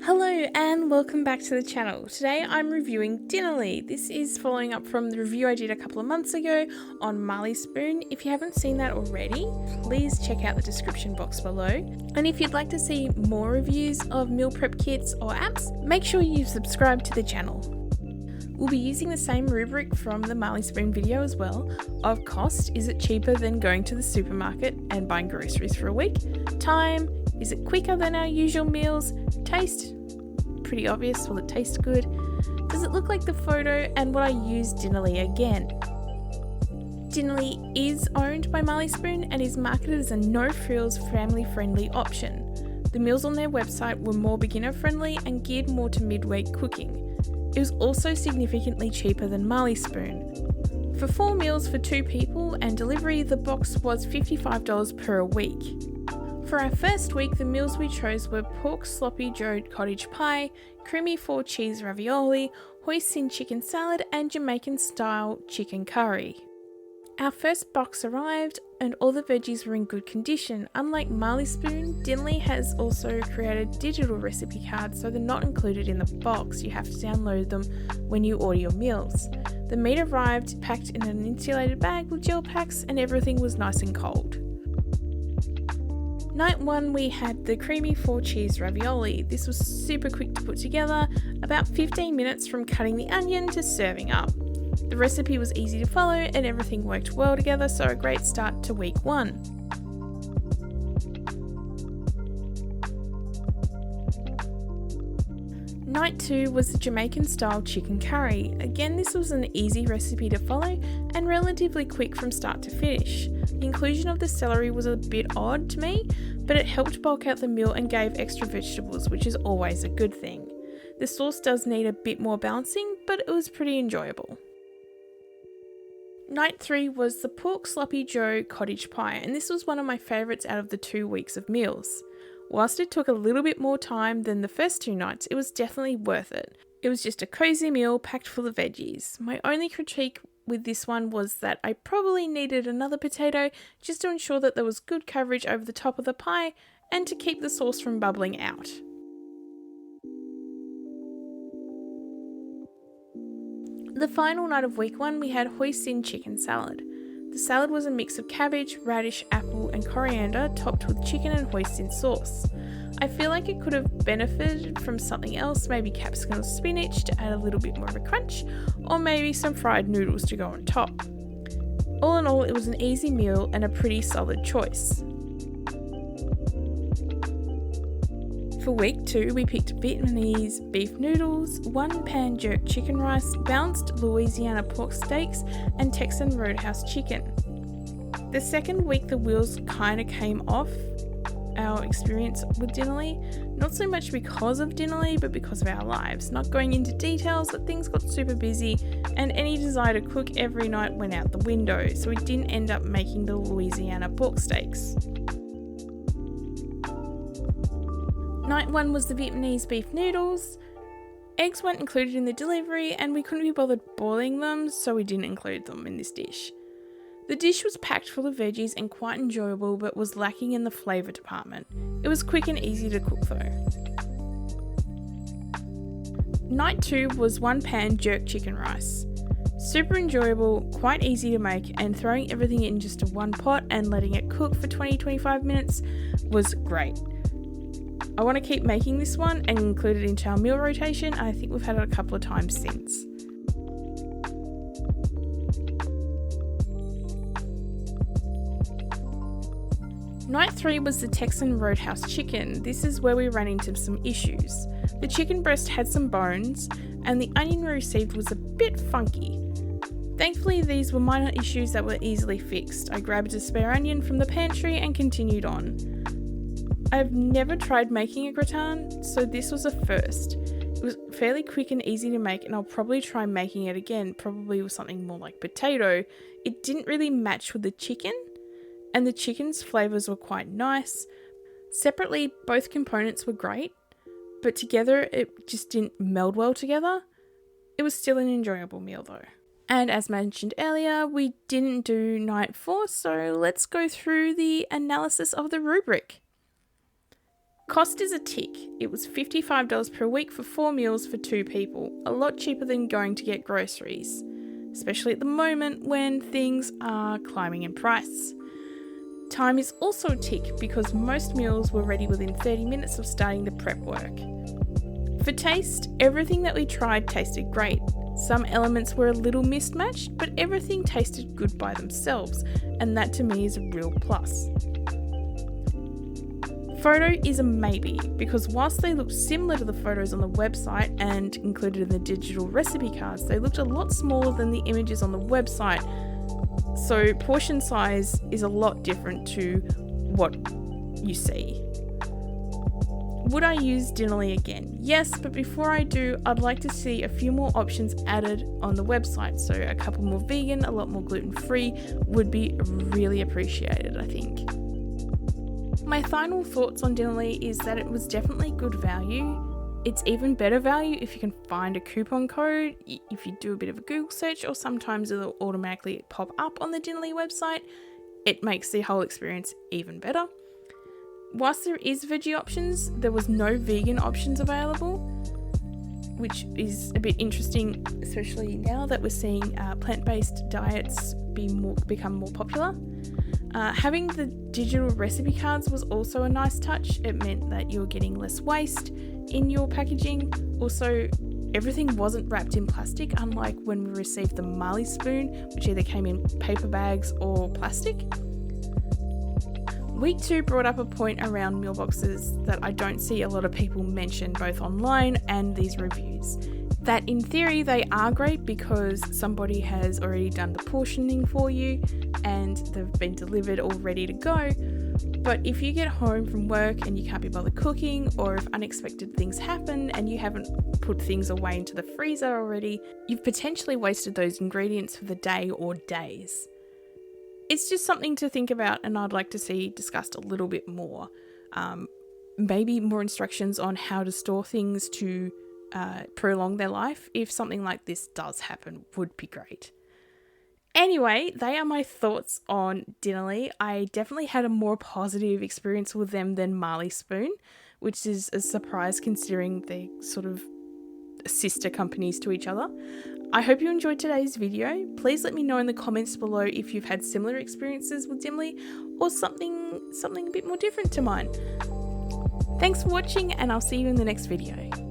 Hello and welcome back to the channel. Today I'm reviewing Dinnerly. This is following up from the review I did a couple of months ago on Marley Spoon. If you haven't seen that already, please check out the description box below. And if you'd like to see more reviews of meal prep kits or apps, make sure you subscribe to the channel. We'll be using the same rubric from the Marley Spoon video as well, of cost, is it cheaper than going to the supermarket and buying groceries for a week? Time, is it quicker than our usual meals? Taste, pretty obvious, will it taste good? Does it look like the photo? And would I use Dinnerly again? Dinnerly is owned by Marley Spoon and is marketed as a no-frills family-friendly option. The meals on their website were more beginner-friendly and geared more to mid-week cooking. It was also significantly cheaper than Marley Spoon. For 4 meals for 2 people and delivery, the box was $55 per week. For our first week, the meals we chose were pork sloppy joe cottage pie, creamy 4-cheese ravioli, hoisin chicken salad, and Jamaican-style chicken curry. Our first box arrived and all the veggies were in good condition. Unlike Marley Spoon, Dinnerly has also created digital recipe cards, so they're not included in the box. You have to download them when you order your meals. The meat arrived packed in an insulated bag with gel packs and everything was nice and cold. Night 1 we had the creamy 4-cheese ravioli. This was super quick to put together, about 15 minutes from cutting the onion to serving up. The recipe was easy to follow and everything worked well together, so a great start to week 1. Night 2 was the Jamaican style chicken curry. Again, this was an easy recipe to follow and relatively quick from start to finish. The inclusion of the celery was a bit odd to me, but it helped bulk out the meal and gave extra vegetables, which is always a good thing. The sauce does need a bit more balancing, but it was pretty enjoyable. Night 3 was the pork sloppy joe cottage pie, and this was one of my favourites out of the 2 weeks of meals. Whilst it took a little bit more time than the first 2 nights, it was definitely worth it. It was just a cosy meal packed full of veggies. My only critique with this one was that I probably needed another potato just to ensure that there was good coverage over the top of the pie and to keep the sauce from bubbling out. The final night of week 1 we had hoisin chicken salad. The salad was a mix of cabbage, radish, apple and coriander topped with chicken and hoisin sauce. I feel like it could have benefited from something else, maybe capsicum or spinach to add a little bit more of a crunch, or maybe some fried noodles to go on top. All in all, it was an easy meal and a pretty solid choice. For week 2, we picked Vietnamese beef noodles, 1-pan jerk chicken rice, balanced Louisiana pork steaks, and Texan Roadhouse chicken. The second week, the wheels kind of came off our experience with Dinnerly, not so much because of Dinnerly, but because of our lives. Not going into details, but things got super busy, and any desire to cook every night went out the window, so we didn't end up making the Louisiana pork steaks. Night 1 was the Vietnamese beef noodles. Eggs weren't included in the delivery and we couldn't be bothered boiling them, so we didn't include them in this dish. The dish was packed full of veggies and quite enjoyable, but was lacking in the flavour department. It was quick and easy to cook though. Night 2 was 1-pan jerk chicken rice. Super enjoyable, quite easy to make, and throwing everything in just one pot and letting it cook for 20-25 minutes was great. I want to keep making this one and include it into our meal rotation. I think we've had it a couple of times since. Night 3 was the Texan Roadhouse chicken. This is where we ran into some issues. The chicken breast had some bones and the onion we received was a bit funky. Thankfully, these were minor issues that were easily fixed. I grabbed a spare onion from the pantry and continued on. I've never tried making a gratin, so this was a first. It was fairly quick and easy to make, and I'll probably try making it again, probably with something more like potato. It didn't really match with the chicken, and the chicken's flavours were quite nice. Separately, both components were great, but together it just didn't meld well together. It was still an enjoyable meal though. And as mentioned earlier, we didn't do night 4, so let's go through the analysis of the rubric. Cost is a tick. It was $55 per week for 4 meals for 2 people, a lot cheaper than going to get groceries, especially at the moment when things are climbing in price. Time is also a tick because most meals were ready within 30 minutes of starting the prep work. For taste, everything that we tried tasted great. Some elements were a little mismatched, but everything tasted good by themselves, and that to me is a real plus. Photo is a maybe, because whilst they looked similar to the photos on the website and included in the digital recipe cards, they looked a lot smaller than the images on the website, so portion size is a lot different to what you see. Would I use Dinnerly again? Yes, but before I do, I'd like to see a few more options added on the website, so a couple more vegan, a lot more gluten-free would be really appreciated, I think. My final thoughts on Dinnerly is that it was definitely good value. It's even better value if you can find a coupon code, if you do a bit of a Google search, or sometimes it'll automatically pop up on the Dinnerly website. It makes the whole experience even better. Whilst there is veggie options, there was no vegan options available, which is a bit interesting, especially now that we're seeing plant-based diets become more popular. Having the digital recipe cards was also a nice touch. It meant that you were getting less waste in your packaging. Also, everything wasn't wrapped in plastic, unlike when we received the Marley Spoon, which either came in paper bags or plastic. Week 2 brought up a point around meal boxes that I don't see a lot of people mention both online and these reviews. That in theory they are great because somebody has already done the portioning for you and they've been delivered all ready to go. But if you get home from work and you can't be bothered cooking, or if unexpected things happen and you haven't put things away into the freezer already, you've potentially wasted those ingredients for the day or days. It's just something to think about, and I'd like to see discussed a little bit more. Maybe more instructions on how to store things to prolong their life if something like this does happen would be great. Anyway, they are my thoughts on Dinnerly. I definitely had a more positive experience with them than Marley Spoon, which is a surprise considering they're sort of sister companies to each other. I hope you enjoyed today's video. Please let me know in the comments below if you've had similar experiences with Dinnerly or something a bit more different to mine. Thanks for watching, and I'll see you in the next video.